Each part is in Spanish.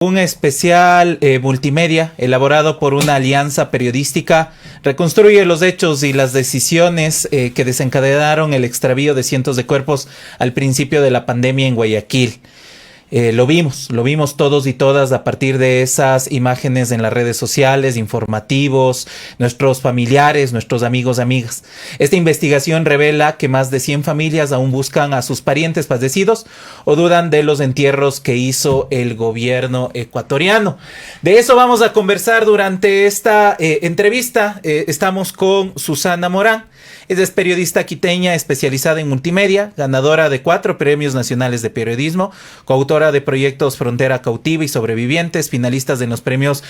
Un especial multimedia elaborado por una alianza periodística reconstruye los hechos y las decisiones que desencadenaron el extravío de cientos de cuerpos al principio de la pandemia en Guayaquil. Lo vimos todos y todas a partir de esas imágenes en las redes sociales, informativos, nuestros familiares, nuestros amigos, amigas. Esta investigación revela que más de 100 familias aún buscan a sus parientes fallecidos o dudan de los entierros que hizo el gobierno ecuatoriano. De eso vamos a conversar durante esta entrevista. Estamos con Susana Morán. Ella es periodista quiteña especializada en multimedia, ganadora de 4 premios nacionales de periodismo, coautora de proyectos Frontera Cautiva y Sobrevivientes, finalistas en los premios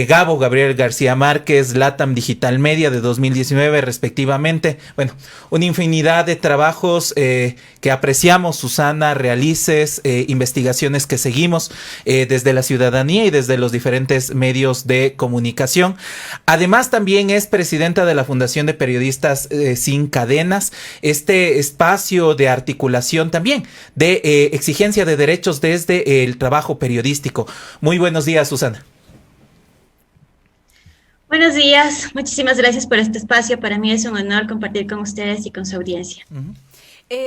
Gabo, Gabriel García Márquez, LATAM Digital Media de 2019 respectivamente. Bueno, una infinidad de trabajos que apreciamos, Susana, realices, investigaciones que seguimos desde la ciudadanía y desde los diferentes medios de comunicación. Además, también es presidenta de la Fundación de Periodistas Sin Cadenas, este espacio de articulación también de exigencia de derechos desde el trabajo periodístico. Muy buenos días, Susana. Buenos días, muchísimas gracias por este espacio. Para mí es un honor compartir con ustedes y con su audiencia.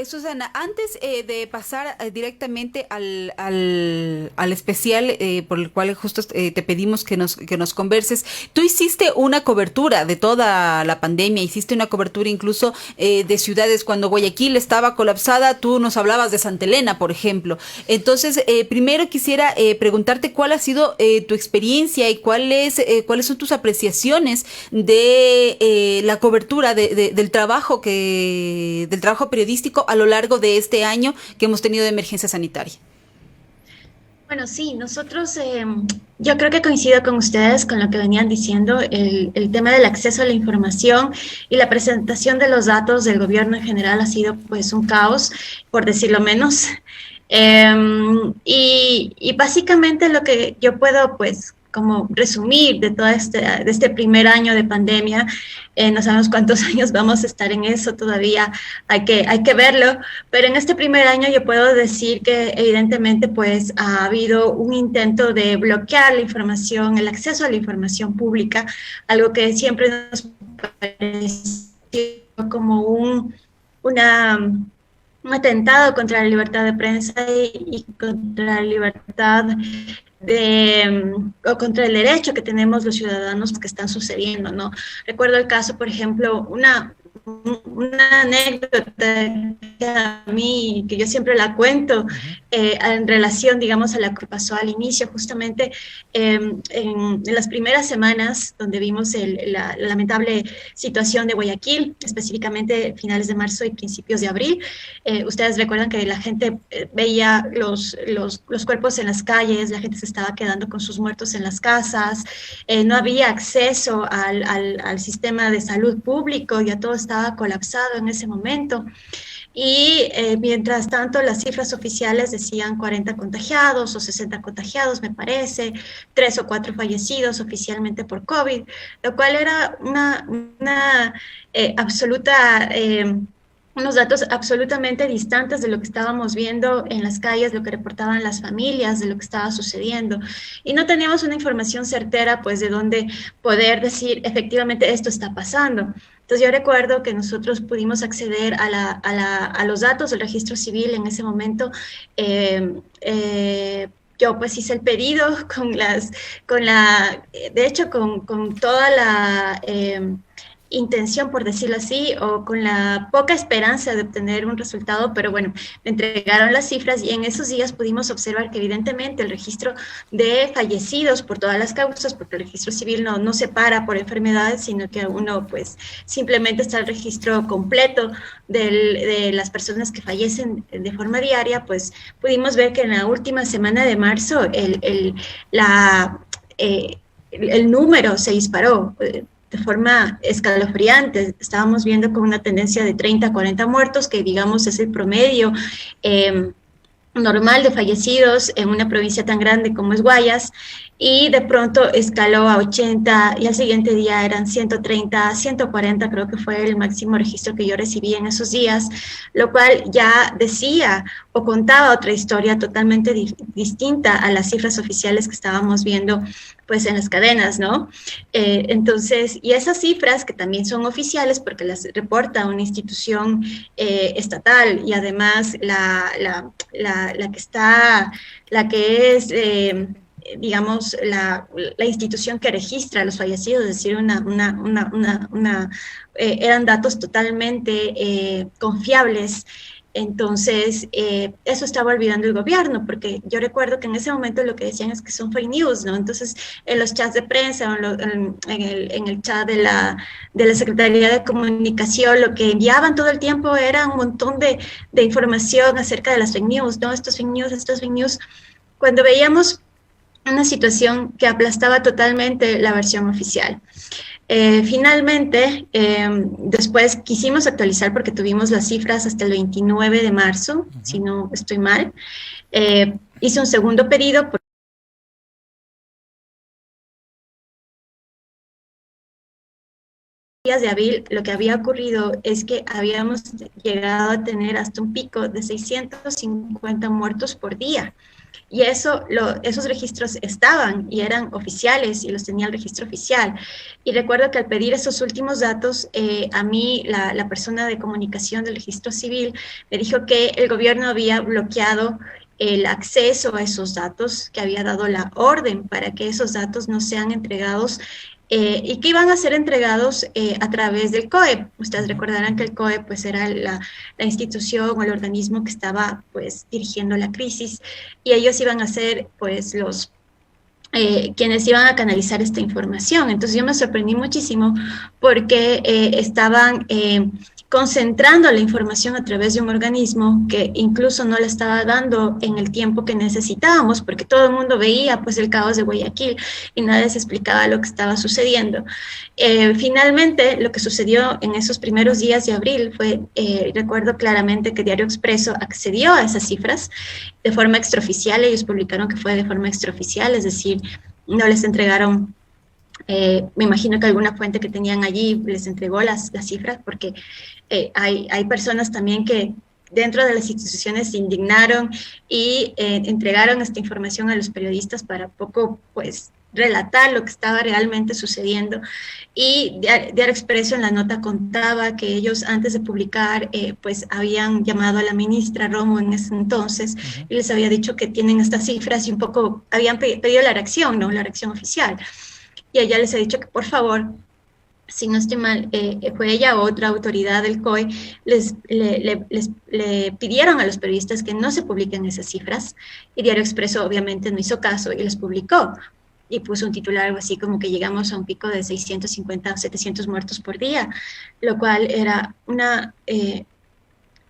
Susana, antes de pasar directamente al especial por el cual justo te pedimos que nos converses, tú hiciste una cobertura de toda la pandemia, hiciste una cobertura incluso de ciudades cuando Guayaquil estaba colapsada, tú nos hablabas de Santa Elena, por ejemplo. Entonces, primero quisiera preguntarte cuál ha sido tu experiencia y cuáles son tus apreciaciones de la cobertura del trabajo periodístico a lo largo de este año que hemos tenido de emergencia sanitaria. Bueno, sí, nosotros, yo creo que coincido con ustedes con lo que venían diciendo, el tema del acceso a la información y la presentación de los datos del gobierno en general ha sido pues un caos, por decirlo menos. Y básicamente lo que yo puedo pues como resumir de todo de este primer año de pandemia, no sabemos cuántos años vamos a estar en eso, todavía hay que verlo, pero en este primer año yo puedo decir que evidentemente pues ha habido un intento de bloquear la información, el acceso a la información pública, algo que siempre nos pareció como un atentado contra la libertad de prensa y contra la libertad o contra el derecho que tenemos los ciudadanos que están sucediendo, ¿no? Recuerdo el caso, por ejemplo, una anécdota que a mí, que yo siempre la cuento, en relación, digamos, a lo que pasó al inicio, justamente en las primeras semanas donde vimos la lamentable situación de Guayaquil, específicamente finales de marzo y principios de abril. Ustedes recuerdan que la gente veía los cuerpos en las calles, la gente se estaba quedando con sus muertos en las casas, no había acceso al sistema de salud público, ya todo estaba colapsado en ese momento. Y mientras tanto, las cifras oficiales decían 40 contagiados o 60 contagiados, me parece, 3 o 4 fallecidos oficialmente por COVID, lo cual era unos datos absolutamente distantes de lo que estábamos viendo en las calles, lo que reportaban las familias, de lo que estaba sucediendo. Y no teníamos una información certera, pues, de dónde poder decir, efectivamente, esto está pasando. Entonces yo recuerdo que nosotros pudimos acceder a los datos del registro civil en ese momento. Yo pues hice el pedido de hecho con toda la intención, por decirlo así, o con la poca esperanza de obtener un resultado, pero bueno, me entregaron las cifras y en esos días pudimos observar que evidentemente el registro de fallecidos por todas las causas, porque el registro civil no separa por enfermedades, sino que uno pues simplemente está el registro completo de las personas que fallecen de forma diaria, pues pudimos ver que en la última semana de marzo el número se disparó de forma escalofriante. Estábamos viendo con una tendencia de 30 a 40 muertos, que digamos es el promedio normal de fallecidos en una provincia tan grande como es Guayas, y de pronto escaló a 80 y al siguiente día eran 130, 140, creo que fue el máximo registro que yo recibí en esos días, lo cual ya decía o contaba otra historia totalmente distinta a las cifras oficiales que estábamos viendo pues en las cadenas, ¿no? Entonces, y esas cifras que también son oficiales porque las reporta una institución estatal, y además la que está, la que es digamos, la institución que registra a los fallecidos, es decir, eran datos totalmente confiables. Entonces, eso estaba olvidando el gobierno, porque yo recuerdo que en ese momento lo que decían es que son fake news, ¿no? Entonces, en los chats de prensa, o en el chat de la Secretaría de Comunicación, lo que enviaban todo el tiempo era un montón de información acerca de las fake news, ¿no? Estos fake news. Cuando veíamos una situación que aplastaba totalmente la versión oficial. Finalmente, después quisimos actualizar porque tuvimos las cifras hasta el 29 de marzo, si no estoy mal. Hice un segundo pedido por días de abril. Lo que había ocurrido es que habíamos llegado a tener hasta un pico de 650 muertos por día. Y esos registros estaban y eran oficiales y los tenía el registro oficial. Y recuerdo que al pedir esos últimos datos, a mí la persona de comunicación del registro civil me dijo que el gobierno había bloqueado el acceso a esos datos, que había dado la orden para que esos datos no sean entregados y que iban a ser entregados a través del COE. Ustedes recordarán que el COE pues era la institución o el organismo que estaba pues dirigiendo la crisis, y ellos iban a ser pues los quienes iban a canalizar esta información. Entonces yo me sorprendí muchísimo porque estaban concentrando la información a través de un organismo que incluso no le estaba dando en el tiempo que necesitábamos, porque todo el mundo veía pues el caos de Guayaquil y nadie se explicaba lo que estaba sucediendo. Finalmente, lo que sucedió en esos primeros días de abril fue, recuerdo claramente que Diario Expreso accedió a esas cifras de forma extraoficial. Ellos publicaron que fue de forma extraoficial, es decir, no les entregaron, me imagino que alguna fuente que tenían allí les entregó las cifras, porque hay personas también que dentro de las instituciones se indignaron y entregaron esta información a los periodistas para poco, pues, relatar lo que estaba realmente sucediendo. Y Diario Expreso en la nota contaba que ellos antes de publicar pues habían llamado a la ministra Romo en ese entonces y les había dicho que tienen estas cifras y un poco habían pedido la reacción, ¿no? La reacción oficial. Y ella les ha dicho que por favor, si no estoy mal, fue ella o otra autoridad del COE, le pidieron a los periodistas que no se publiquen esas cifras, y Diario Expreso obviamente no hizo caso y les publicó. Y puso un titular algo así como que llegamos a un pico de 650 o 700 muertos por día, lo cual era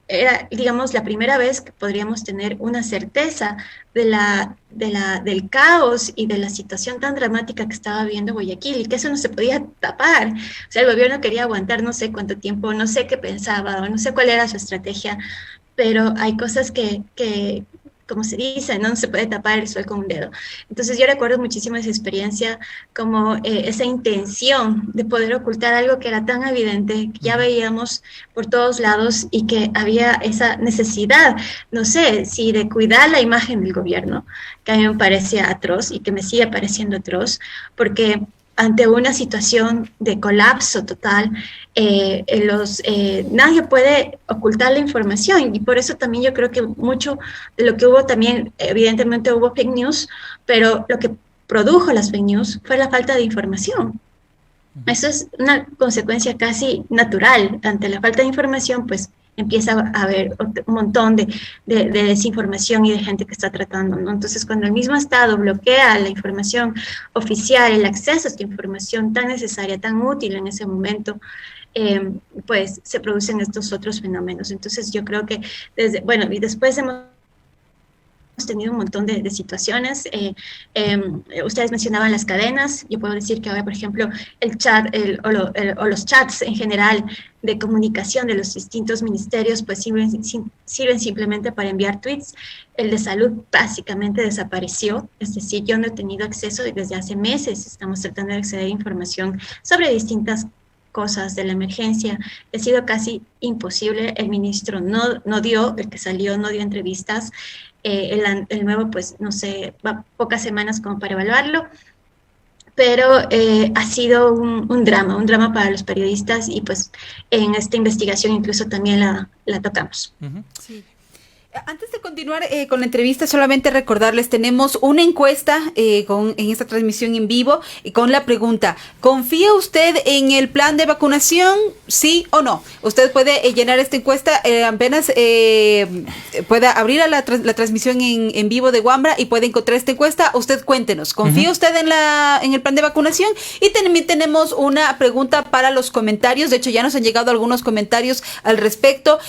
era, digamos, la primera vez que podríamos tener una certeza del caos y de la situación tan dramática que estaba viviendo Guayaquil, y que eso no se podía tapar. O sea, el gobierno quería aguantar no sé cuánto tiempo, no sé qué pensaba, o no sé cuál era su estrategia, pero hay cosas que como se dice, no se puede tapar el sol con un dedo. Entonces yo recuerdo muchísimo esa experiencia, como esa intención de poder ocultar algo que era tan evidente, que ya veíamos por todos lados, y que había esa necesidad, no sé, si de cuidar la imagen del gobierno, que a mí me parecía atroz y que me sigue pareciendo atroz, porque ante una situación de colapso total, nadie puede ocultar la información, y por eso también yo creo que mucho de lo que hubo también, evidentemente hubo fake news, pero lo que produjo las fake news fue la falta de información. Eso es una consecuencia casi natural. Ante la falta de información, pues empieza a haber un montón de desinformación y de gente que está tratando, ¿no? Entonces, cuando el mismo Estado bloquea la información oficial, el acceso a esta información tan necesaria, tan útil en ese momento, pues se producen estos otros fenómenos. Entonces, yo creo que y después hemos tenido un montón de situaciones. Ustedes mencionaban las cadenas. Yo puedo decir que ahora, por ejemplo, el chat o los chats en general de comunicación de los distintos ministerios, pues sirven simplemente para enviar tweets. El de salud básicamente desapareció. Es decir, yo no he tenido acceso desde hace meses. Estamos tratando de acceder a información sobre distintas cosas de la emergencia. Ha sido casi imposible. El ministro el que salió, no dio entrevistas. El nuevo, pues, no sé, va pocas semanas como para evaluarlo, pero ha sido un drama para los periodistas, y pues en esta investigación incluso también la tocamos. Sí. Antes de continuar con la entrevista, solamente recordarles, tenemos una encuesta en esta transmisión en vivo con la pregunta: ¿confía usted en el plan de vacunación? ¿Sí o no? Usted puede llenar esta encuesta, apenas pueda abrir la transmisión en vivo de Wambra y puede encontrar esta encuesta. Usted cuéntenos, ¿confía usted en el plan de vacunación? Y también tenemos una pregunta para los comentarios. De hecho, ya nos han llegado algunos comentarios al respecto,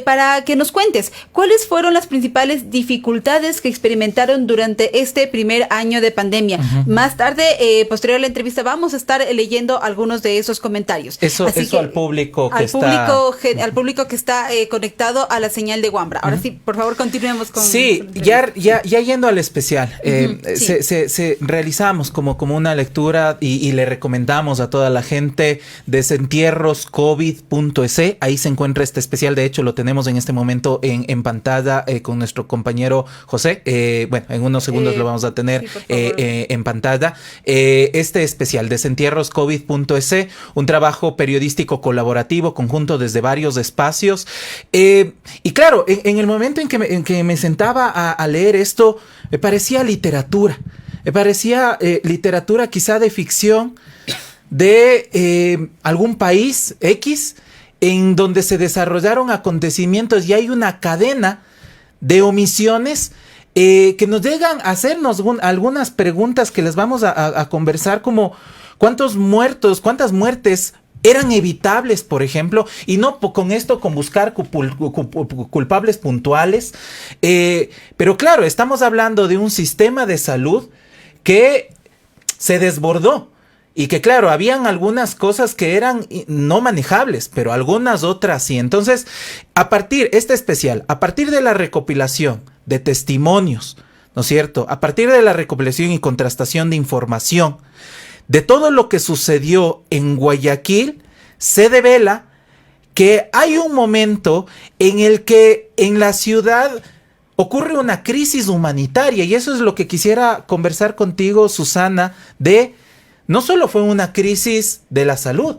para que nos cuentes cuáles fueron las principales dificultades que experimentaron durante este primer año de pandemia. Más tarde, posterior a la entrevista, vamos a estar leyendo algunos de esos comentarios. Eso al público que al público que está conectado a la señal de Wambra. Ahora sí, por favor, continuemos con... Sí, ya yendo al especial, realizamos como una lectura y le recomendamos a toda la gente desentierroscovid.es. Ahí se encuentra este especial. De hecho, lo tenemos en este momento en pantalla con nuestro compañero José. Bueno, en unos segundos lo vamos a tener en pantalla. Este especial, desentierroscovid.es, un trabajo periodístico colaborativo, conjunto desde varios espacios. Y claro, en el momento en que me sentaba a leer esto, me parecía literatura. Me parecía literatura quizá de ficción de algún país X, en donde se desarrollaron acontecimientos y hay una cadena de omisiones que nos llegan a hacernos algunas preguntas que les vamos a conversar, como cuántas muertes eran evitables, por ejemplo, y no con esto con buscar culpables puntuales, pero claro, estamos hablando de un sistema de salud que se desbordó. Y que claro, habían algunas cosas que eran no manejables, pero algunas otras sí. Entonces, a partir de la recopilación de testimonios, ¿no es cierto? A partir de la recopilación y contrastación de información, de todo lo que sucedió en Guayaquil, se devela que hay un momento en el que en la ciudad ocurre una crisis humanitaria. Y eso es lo que quisiera conversar contigo, Susana, no solo fue una crisis de la salud,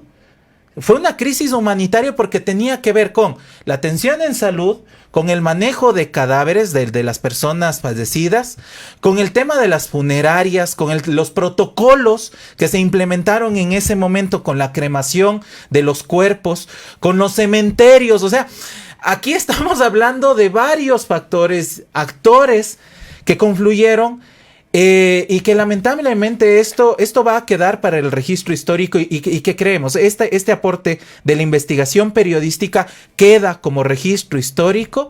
fue una crisis humanitaria porque tenía que ver con la atención en salud, con el manejo de cadáveres de las personas fallecidas, con el tema de las funerarias, con los protocolos que se implementaron en ese momento, con la cremación de los cuerpos, con los cementerios. O sea, aquí estamos hablando de varios actores que confluyeron. Y que lamentablemente esto va a quedar para el registro histórico y que creemos, este aporte de la investigación periodística queda como registro histórico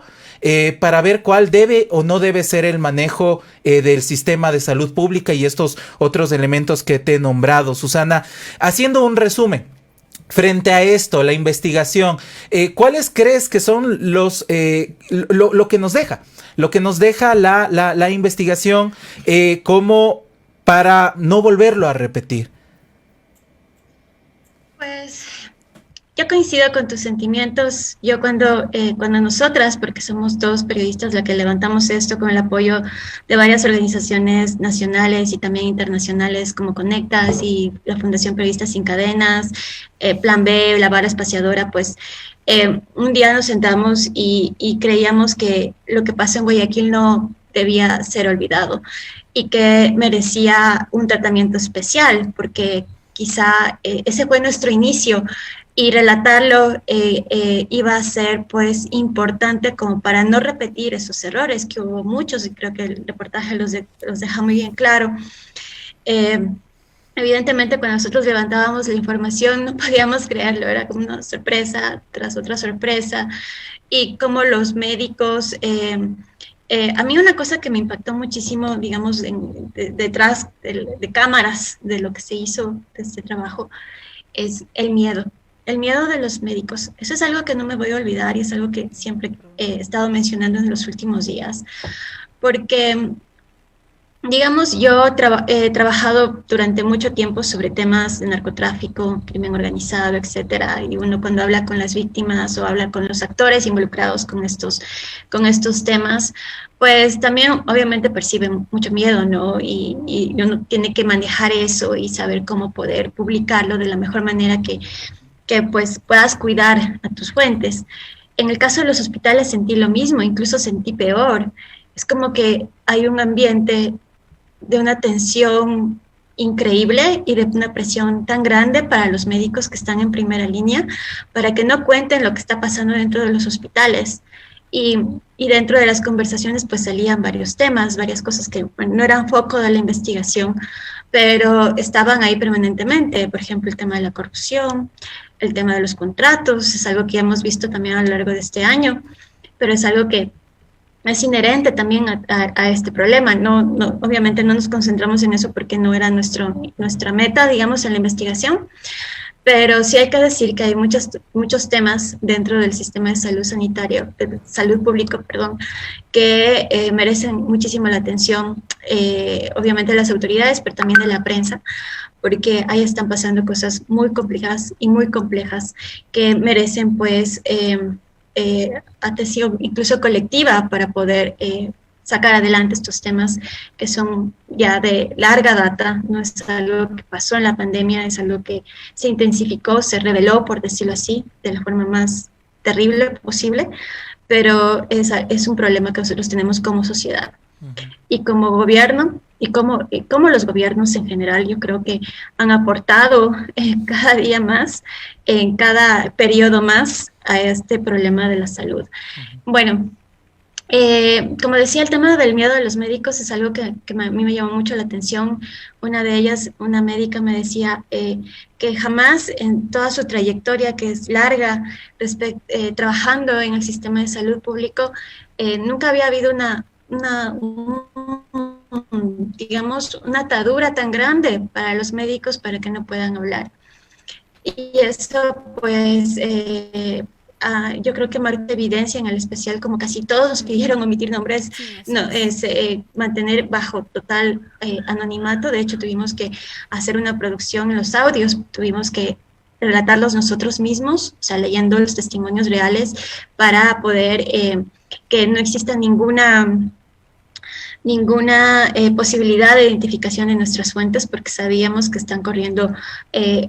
para ver cuál debe o no debe ser el manejo del sistema de salud pública y estos otros elementos que te he nombrado. Susana, haciendo un resumen, frente a esto, la investigación, ¿cuáles crees que son lo que nos deja? Lo que nos deja la investigación como para no volverlo a repetir. Pues yo coincido con tus sentimientos. Yo cuando nosotras, porque somos dos periodistas las que levantamos esto con el apoyo de varias organizaciones nacionales y también internacionales como Conectas y la Fundación Periodistas Sin Cadenas, Plan B, la Vara Espaciadora, pues un día nos sentamos y creíamos que lo que pasó en Guayaquil no debía ser olvidado y que merecía un tratamiento especial, porque quizá ese fue nuestro inicio y relatarlo iba a ser pues importante como para no repetir esos errores, que hubo muchos y creo que el reportaje los deja muy bien claro. Evidentemente, cuando nosotros levantábamos la información no podíamos creerlo, era como una sorpresa tras otra sorpresa, y como los médicos A mí una cosa que me impactó muchísimo, digamos, detrás de cámaras de lo que se hizo de este trabajo, es el miedo de los médicos. Eso es algo que no me voy a olvidar y es algo que siempre he estado mencionando en los últimos días, porque digamos, yo he trabajado durante mucho tiempo sobre temas de narcotráfico, crimen organizado, etcétera, y uno cuando habla con las víctimas o habla con los actores involucrados con estos temas, pues también obviamente perciben mucho miedo, ¿no? Y uno tiene que manejar eso y saber cómo poder publicarlo de la mejor manera que pues puedas cuidar a tus fuentes. En el caso de los hospitales sentí lo mismo, incluso sentí peor. Es como que hay un ambiente de una tensión increíble y de una presión tan grande para los médicos que están en primera línea, para que no cuenten lo que está pasando dentro de los hospitales. Y dentro de las conversaciones pues salían varios temas, varias cosas que bueno, no eran foco de la investigación, pero estaban ahí permanentemente. Por ejemplo, el tema de la corrupción, el tema de los contratos, es algo que hemos visto también a lo largo de este año, pero es algo que es inherente también a este problema. Obviamente no nos concentramos en eso porque no era nuestra meta, digamos, en la investigación, pero sí hay que decir que hay muchos temas dentro del sistema de salud sanitario, de salud público, perdón, que merecen muchísimo la atención, obviamente de las autoridades, pero también de la prensa, porque ahí están pasando cosas muy complicadas y muy complejas que merecen, pues, atención incluso colectiva para poder sacar adelante estos temas que son ya de larga data. No es algo que pasó en la pandemia, es algo que se intensificó, se reveló, por decirlo así, de la forma más terrible posible, pero es un problema que nosotros tenemos como sociedad. Y como gobierno, y como los gobiernos en general, yo creo que han aportado cada día más, en cada periodo más, a este problema de la salud. Bueno, como decía, el tema del miedo de los médicos es algo que a mí me llamó mucho la atención. Una de ellas, una médica, me decía que jamás en toda su trayectoria, que es larga, trabajando en el sistema de salud público, nunca había habido digamos, una atadura tan grande para los médicos para que no puedan hablar. Y eso, pues, yo creo que marca evidencia en el especial, como casi todos nos pidieron omitir nombres, mantener bajo total anonimato. De hecho, tuvimos que hacer una producción en los audios, tuvimos que relatarlos nosotros mismos, o sea, leyendo los testimonios reales para poder que no exista ninguna posibilidad de identificación de nuestras fuentes, porque sabíamos que están corriendo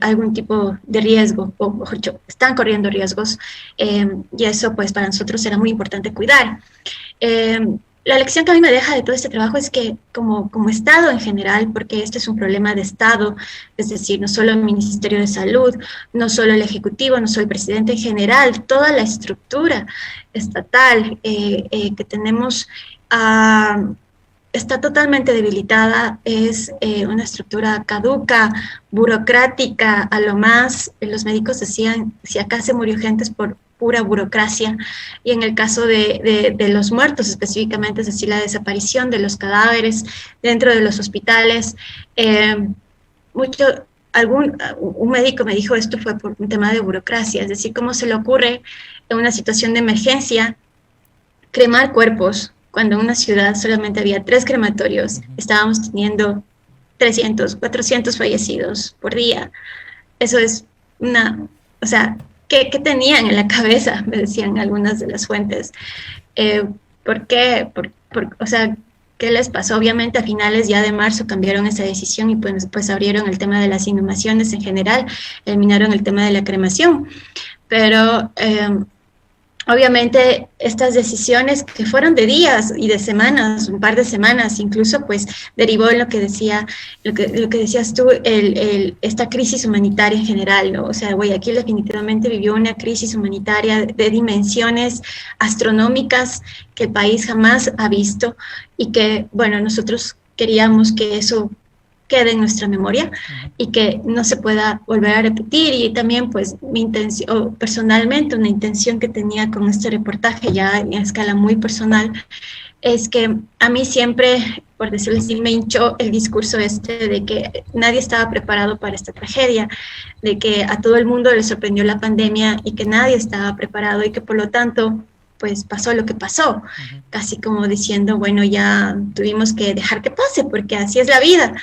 algún tipo de riesgo, o mejor dicho, están corriendo riesgos, y eso pues para nosotros era muy importante cuidar. La lección que a mí me deja de todo este trabajo es que como Estado en general, porque este es un problema de Estado, es decir, no solo el Ministerio de Salud, no solo el Ejecutivo, no solo el presidente en general, toda la estructura estatal que tenemos está totalmente debilitada, es una estructura caduca, burocrática, a lo más. Los médicos decían, si acá se murió gente es por pura burocracia, y en el caso de los muertos específicamente, es decir, la desaparición de los cadáveres dentro de los hospitales, un médico me dijo, esto fue por un tema de burocracia, es decir, cómo se le ocurre en una situación de emergencia cremar cuerpos, cuando en una ciudad solamente había 3 crematorios, estábamos teniendo 300, 400 fallecidos por día. Eso es o sea, ¿qué tenían en la cabeza? Me decían algunas de las fuentes. ¿Por qué? O sea, ¿qué les pasó? Obviamente a finales ya de marzo cambiaron esa decisión y pues abrieron el tema de las inhumaciones en general, eliminaron el tema de la cremación. Pero obviamente estas decisiones que fueron de días y de semanas, un par de semanas, incluso pues derivó en lo que decías tú, esta crisis humanitaria en general, ¿no? O sea, Guayaquil definitivamente vivió una crisis humanitaria de dimensiones astronómicas que el país jamás ha visto, y que, bueno, nosotros queríamos que eso quede en nuestra memoria y que no se pueda volver a repetir. Y también pues mi intención, personalmente una intención que tenía con este reportaje ya en escala muy personal, es que a mí siempre, por decirlo así, me hinchó el discurso este de que nadie estaba preparado para esta tragedia, de que a todo el mundo le sorprendió la pandemia y que nadie estaba preparado y que por lo tanto pues pasó lo que pasó, casi como diciendo, bueno, ya tuvimos que dejar que pase porque así es la vida.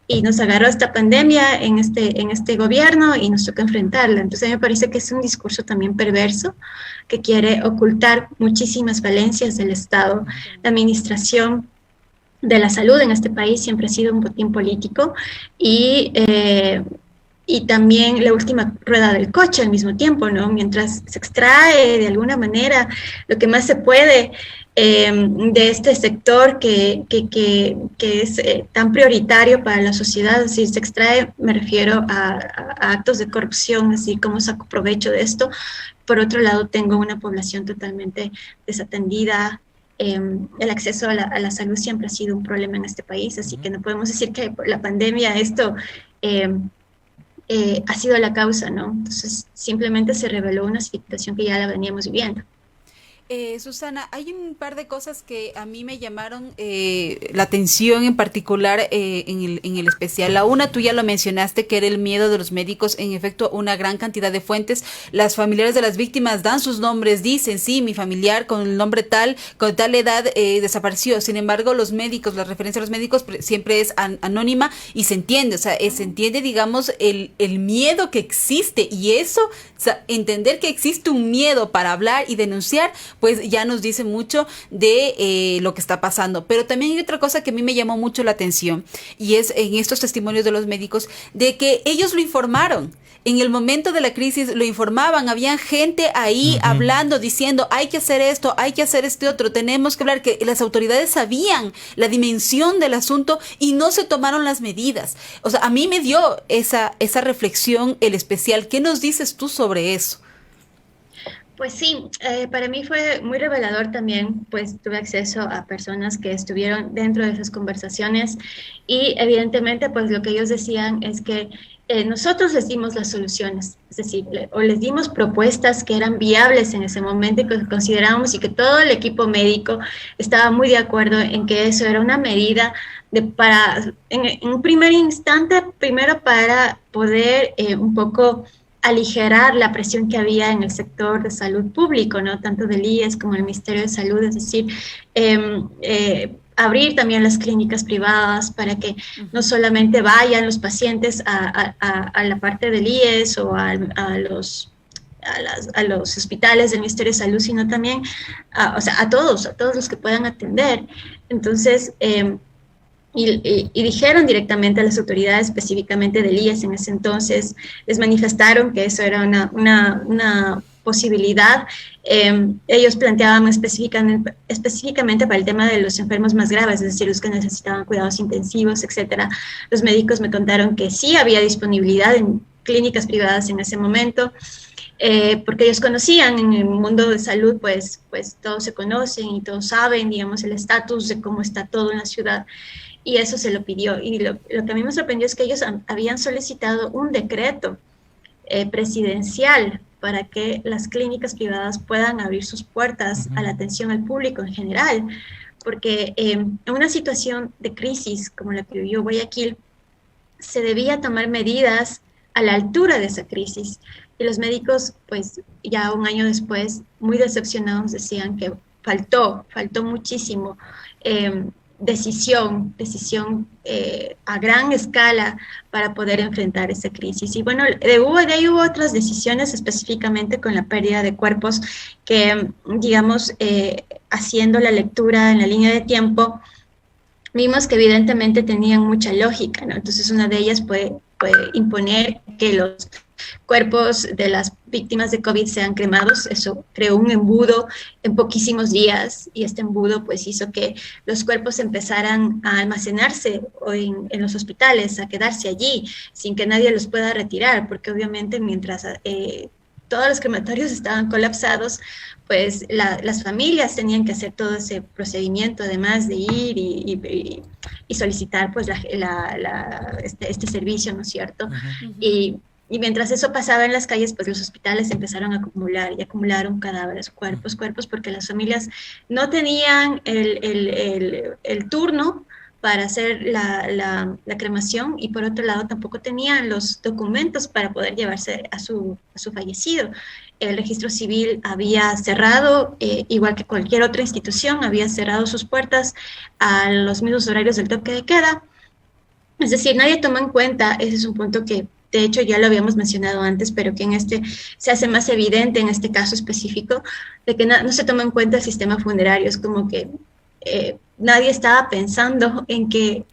Y nos agarró esta pandemia en este gobierno y nos toca enfrentarla. Entonces me parece que es un discurso también perverso que quiere ocultar muchísimas falencias del Estado. La administración de la salud en este país siempre ha sido un botín político y también la última rueda del coche al mismo tiempo, ¿no? Mientras se extrae de alguna manera lo que más se puede de este sector que es tan prioritario para la sociedad. Si se extrae, me refiero a actos de corrupción, así como saco provecho de esto. Por otro lado, tengo una población totalmente desatendida. El acceso a la salud siempre ha sido un problema en este país, así que no podemos decir que por la pandemia esto ha sido la causa, ¿no? Entonces, simplemente se reveló una situación que ya la veníamos viviendo. Susana, hay un par de cosas que a mí me llamaron la atención en particular en el especial. La una, tú ya lo mencionaste, que era el miedo de los médicos. En efecto, una gran cantidad de fuentes. Las familiares de las víctimas dan sus nombres, dicen, sí, mi familiar con el nombre tal, con tal edad desapareció. Sin embargo, los médicos, la referencia a los médicos siempre es anónima y se entiende, o sea, se entiende, digamos, el miedo que existe y eso, o sea, entender que existe un miedo para hablar y denunciar, pues ya nos dice mucho de lo que está pasando. Pero también hay otra cosa que a mí me llamó mucho la atención y es en estos testimonios de los médicos de que ellos lo informaron. En el momento de la crisis lo informaban, había gente ahí hablando, diciendo, hay que hacer esto, hay que hacer este otro, tenemos que hablar, que las autoridades sabían la dimensión del asunto y no se tomaron las medidas. O sea, a mí me dio esa reflexión el especial. ¿Qué nos dices tú sobre eso? Pues sí, para mí fue muy revelador también, pues tuve acceso a personas que estuvieron dentro de esas conversaciones y evidentemente pues lo que ellos decían es que nosotros les dimos las soluciones, es decir, o les dimos propuestas que eran viables en ese momento y que considerábamos y que todo el equipo médico estaba muy de acuerdo en que eso era una medida en un primer instante, primero para poder un poco aligerar la presión que había en el sector de salud público, ¿no? Tanto del IES como el Ministerio de Salud, es decir, abrir también las clínicas privadas para que no solamente vayan los pacientes a la parte del IES o a los hospitales del Ministerio de Salud, sino también a todos los que puedan atender. Entonces, y dijeron directamente a las autoridades, específicamente del IES en ese entonces, les manifestaron que eso era una posibilidad. Ellos planteaban específicamente para el tema de los enfermos más graves, es decir, los que necesitaban cuidados intensivos, etcétera. Los médicos me contaron que sí había disponibilidad en clínicas privadas en ese momento, porque ellos conocían en el mundo de salud, pues todos se conocen y todos saben, digamos, el estatus de cómo está todo en la ciudad. Y eso se lo pidió. Y lo que a mí me sorprendió es que ellos habían solicitado un decreto presidencial para que las clínicas privadas puedan abrir sus puertas a la atención al público en general, porque en una situación de crisis como la que vivió Guayaquil, se debía tomar medidas a la altura de esa crisis. Y los médicos, pues ya un año después, muy decepcionados, decían que faltó muchísimo decisión a gran escala para poder enfrentar esa crisis. Y bueno, de ahí hubo otras decisiones, específicamente con la pérdida de cuerpos, que, digamos, haciendo la lectura en la línea de tiempo, vimos que evidentemente tenían mucha lógica, ¿no? Entonces una de ellas puede imponer que los cuerpos de las víctimas de COVID sean cremados. Eso creó un embudo en poquísimos días y este embudo pues hizo que los cuerpos empezaran a almacenarse en los hospitales, a quedarse allí sin que nadie los pueda retirar, porque obviamente mientras todos los crematorios estaban colapsados, pues las familias tenían que hacer todo ese procedimiento, además de ir y solicitar pues este servicio, ¿no es cierto? Y y mientras eso pasaba en las calles, pues los hospitales empezaron a acumular y acumularon cadáveres, cuerpos, porque las familias no tenían el turno para hacer la cremación, y por otro lado tampoco tenían los documentos para poder llevarse a su fallecido. El registro civil había cerrado, igual que cualquier otra institución, había cerrado sus puertas a los mismos horarios del toque de queda. Es decir, nadie toma en cuenta, ese es un punto que de hecho ya lo habíamos mencionado antes, pero que en este se hace más evidente en este caso específico, de que no se toma en cuenta el sistema funerario. Es como que nadie estaba pensando en que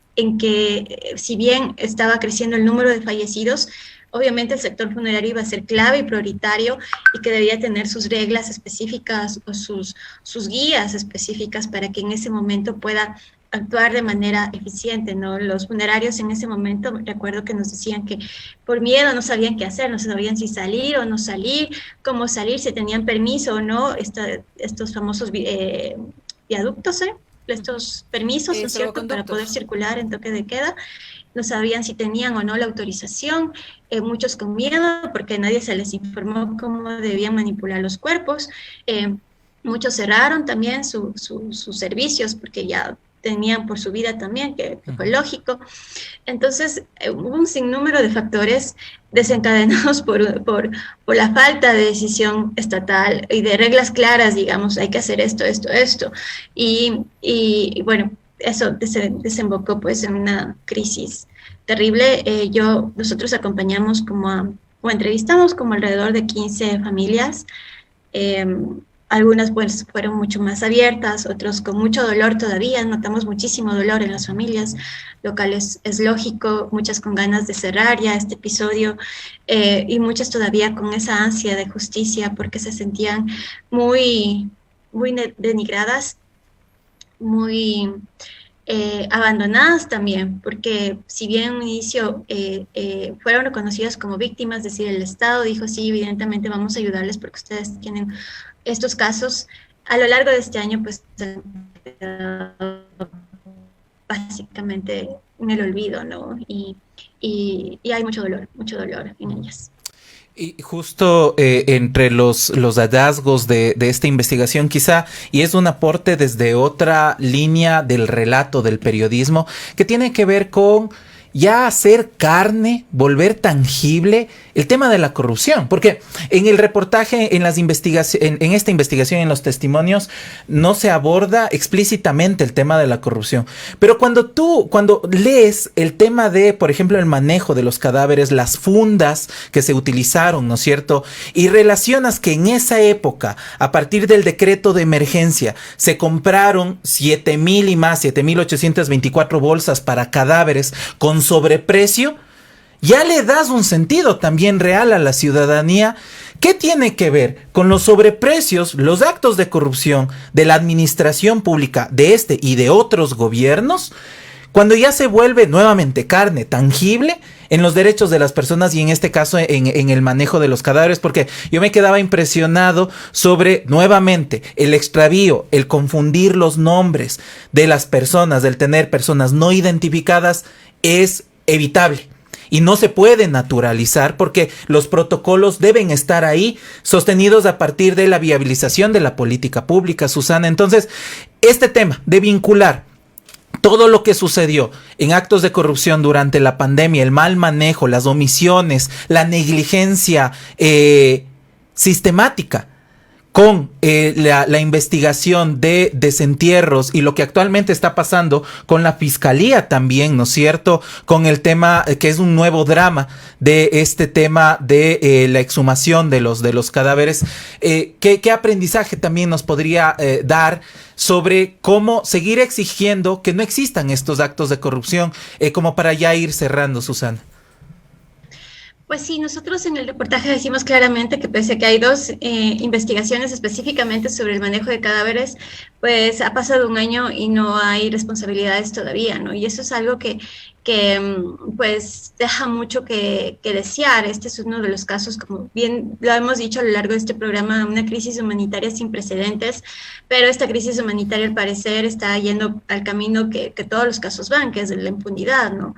si bien estaba creciendo el número de fallecidos, obviamente el sector funerario iba a ser clave y prioritario, y que debía tener sus reglas específicas o sus guías específicas para que en ese momento pueda actuar de manera eficiente, ¿no? Los funerarios en ese momento, recuerdo que nos decían que por miedo no sabían qué hacer, no sabían si salir o no salir, cómo salir, si tenían permiso o no, estos famosos viaductos, estos permisos, ¿no es cierto?, para poder circular en toque de queda. No sabían si tenían o no la autorización, muchos con miedo porque nadie se les informó cómo debían manipular los cuerpos. Muchos cerraron también sus servicios porque ya tenían por su vida también, que fue lógico. Entonces, hubo un sinnúmero de factores desencadenados por la falta de decisión estatal y de reglas claras, digamos, hay que hacer esto. Y bueno, eso desembocó pues en una crisis terrible. Nosotros acompañamos o entrevistamos como alrededor de 15 familias. Algunas pues fueron mucho más abiertas, otros con mucho dolor todavía. Notamos muchísimo dolor en las familias, lo cual es lógico, muchas con ganas de cerrar ya este episodio, y muchas todavía con esa ansia de justicia porque se sentían muy, muy denigradas, muy abandonadas también, porque si bien en un inicio fueron reconocidas como víctimas, es decir, el Estado dijo, sí, evidentemente vamos a ayudarles porque ustedes tienen estos casos, a lo largo de este año pues básicamente en el olvido, ¿no? Y hay mucho dolor en ellas. Y justo entre los hallazgos de esta investigación quizá, y es un aporte desde otra línea del relato del periodismo, que tiene que ver con ya hacer carne, volver tangible el tema de la corrupción, porque en el reportaje, en esta investigación, en los testimonios, no se aborda explícitamente el tema de la corrupción, pero cuando lees el tema de, por ejemplo, el manejo de los cadáveres, las fundas que se utilizaron, ¿no es cierto?, y relacionas que en esa época, a partir del decreto de emergencia, se compraron 7,000 y más, 7,824 bolsas para cadáveres con sobreprecio, ya le das un sentido también real a la ciudadanía. ¿Qué tiene que ver con los sobreprecios, los actos de corrupción de la administración pública de este y de otros gobiernos, cuando ya se vuelve nuevamente carne tangible en los derechos de las personas y en este caso en el manejo de los cadáveres? Porque yo me quedaba impresionado sobre nuevamente el extravío, el confundir los nombres de las personas, del tener personas no identificadas, es evitable y no se puede naturalizar porque los protocolos deben estar ahí sostenidos a partir de la viabilización de la política pública, Susana. Entonces, este tema de vincular todo lo que sucedió en actos de corrupción durante la pandemia, el mal manejo, las omisiones, la negligencia sistemática, con la investigación de desentierros y lo que actualmente está pasando con la fiscalía también, ¿no es cierto?, con el tema que es un nuevo drama de este tema de la exhumación de los cadáveres. ¿Qué aprendizaje también nos podría dar sobre cómo seguir exigiendo que no existan estos actos de corrupción, como para ya ir cerrando, Susana? Pues sí, nosotros en el reportaje decimos claramente que pese a que hay dos investigaciones específicamente sobre el manejo de cadáveres, pues ha pasado un año y no hay responsabilidades todavía, ¿no? Y eso es algo que pues deja mucho que desear. Este es uno de los casos, como bien lo hemos dicho a lo largo de este programa, una crisis humanitaria sin precedentes, pero esta crisis humanitaria al parecer está yendo al camino que todos los casos van, que es de la impunidad, ¿no?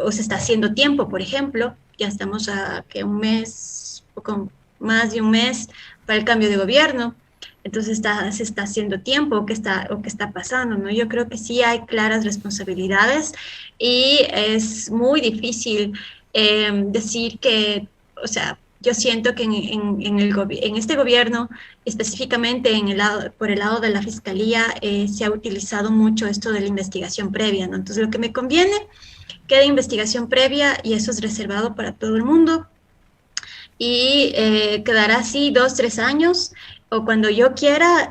O se está haciendo tiempo, por ejemplo. ya estamos a que un mes, poco más de un mes para el cambio de gobierno. Entonces se está haciendo tiempo o qué está pasando, ¿no? Yo creo que sí hay claras responsabilidades y es muy difícil decir que, o sea, yo siento que en este gobierno, específicamente por el lado de la fiscalía, se ha utilizado mucho esto de la investigación previa, ¿no? Entonces, lo que me conviene, queda investigación previa y eso es reservado para todo el mundo y quedará así 2, 3 años o cuando yo quiera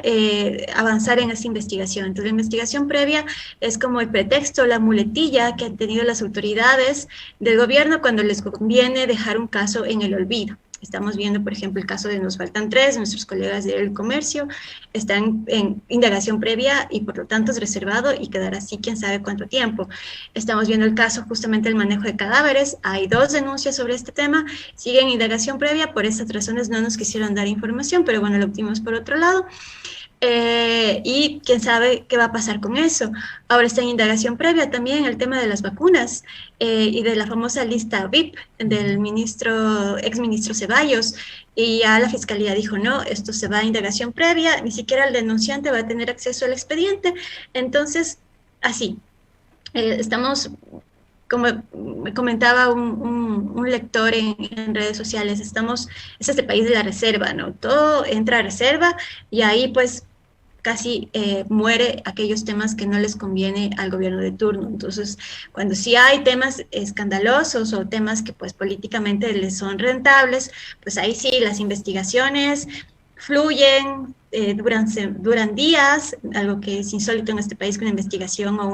avanzar en esa investigación. Entonces, la investigación previa es como el pretexto, la muletilla que han tenido las autoridades del gobierno cuando les conviene dejar un caso en el olvido. Estamos viendo, por ejemplo, el caso de Nos Faltan Tres, nuestros colegas del comercio están en indagación previa y por lo tanto es reservado y quedará así quién sabe cuánto tiempo. Estamos viendo el caso justamente del manejo de cadáveres, hay 2 denuncias sobre este tema, siguen indagación previa, por esas razones no nos quisieron dar información, pero bueno, lo obtuvimos por otro lado. Y quién sabe qué va a pasar con eso. Ahora está en indagación previa también el tema de las vacunas y de la famosa lista VIP del exministro Ceballos. Y ya la fiscalía dijo, no, esto se va a indagación previa, ni siquiera el denunciante va a tener acceso al expediente. Entonces, así, estamos... Como me comentaba un lector en redes sociales, es este país de la reserva, ¿no? Todo entra a reserva y ahí pues casi muere aquellos temas que no les conviene al gobierno de turno. Entonces, cuando sí hay temas escandalosos o temas que pues políticamente les son rentables, pues ahí sí las investigaciones fluyen, duran días, algo que es insólito en este país, que una investigación o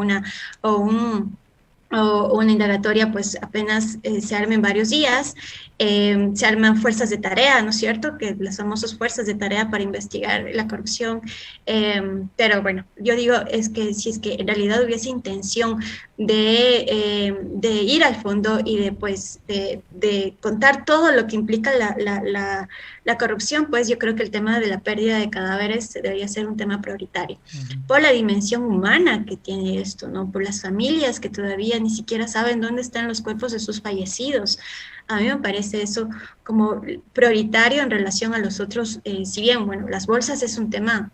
una indagatoria, pues apenas se armen varios días, se arman fuerzas de tarea, ¿no es cierto? Que las famosas fuerzas de tarea para investigar la corrupción, pero bueno, yo digo, es que si es que en realidad hubiese intención de ir al fondo y de contar todo lo que implica la corrupción, pues yo creo que el tema de la pérdida de cadáveres debería ser un tema prioritario, por la dimensión humana que tiene esto, ¿no? Por las familias que todavía ni siquiera saben dónde están los cuerpos de sus fallecidos. A mí me parece eso como prioritario en relación a los otros, si bien, bueno, las bolsas es un tema,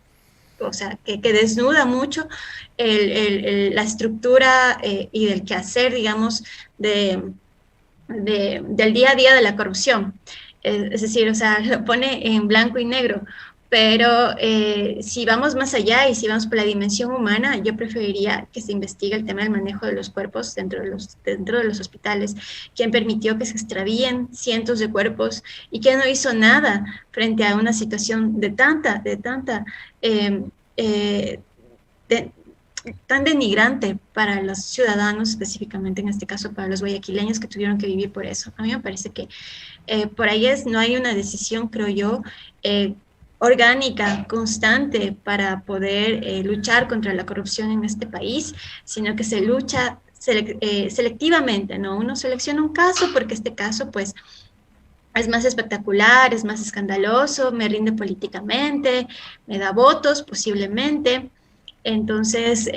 o sea, que desnuda mucho la estructura y del quehacer, digamos, del día a día de la corrupción. Es decir, o sea, lo pone en blanco y negro, pero si vamos más allá y si vamos por la dimensión humana, yo preferiría que se investigue el tema del manejo de los cuerpos dentro de los hospitales, quién permitió que se extravíen cientos de cuerpos y quién no hizo nada frente a una situación tan denigrante para los ciudadanos, específicamente en este caso para los guayaquileños que tuvieron que vivir por eso. A mí me parece que por ahí no hay una decisión, creo yo, orgánica, constante para poder luchar contra la corrupción en este país, sino que se lucha selectivamente, ¿no? Uno selecciona un caso porque este caso, pues, es más espectacular, es más escandaloso, me rinde políticamente, me da votos posiblemente. Entonces,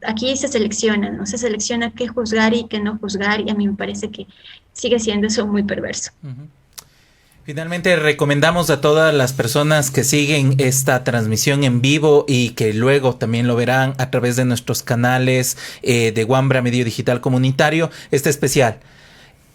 aquí se selecciona, ¿no? Se selecciona qué juzgar y qué no juzgar, y a mí me parece que sigue siendo eso muy perverso. Uh-huh. Finalmente, recomendamos a todas las personas que siguen esta transmisión en vivo y que luego también lo verán a través de nuestros canales de Wambra Medio Digital Comunitario, este especial.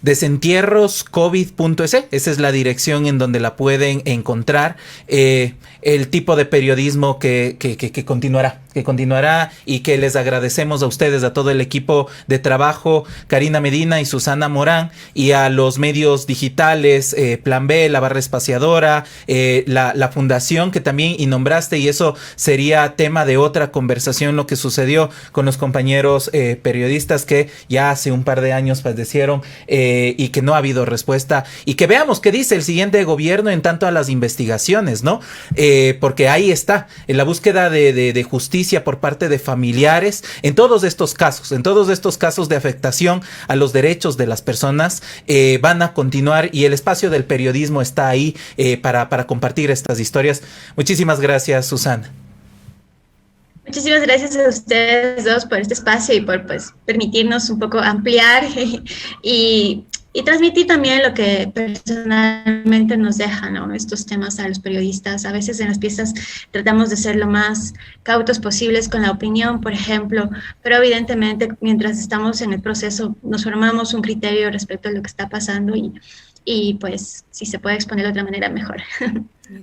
Desentierroscovid.es, esa es la dirección en donde la pueden encontrar. El tipo de periodismo que continuará y que les agradecemos a ustedes, a todo el equipo de trabajo, Karina Medina y Susana Morán, y a los medios digitales, Plan B, La Barra Espaciadora, la fundación que también y nombraste, y eso sería tema de otra conversación, lo que sucedió con los compañeros periodistas que ya hace un par de años padecieron y que no ha habido respuesta, y que veamos qué dice el siguiente gobierno en tanto a las investigaciones, ¿no? Porque ahí está, en la búsqueda de justicia por parte de familiares, en todos estos casos de afectación a los derechos de las personas, van a continuar, y el espacio del periodismo está ahí para compartir estas historias. Muchísimas gracias, Susana. Muchísimas gracias a ustedes dos por este espacio y por, pues, permitirnos un poco ampliar y y transmitir también lo que personalmente nos dejan, ¿no? Estos temas a los periodistas. A veces en las piezas tratamos de ser lo más cautos posibles con la opinión, por ejemplo, pero evidentemente mientras estamos en el proceso nos formamos un criterio respecto a lo que está pasando y pues si se puede exponer de otra manera, mejor.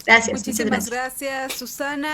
Gracias. Muchísimas gracias, Susana.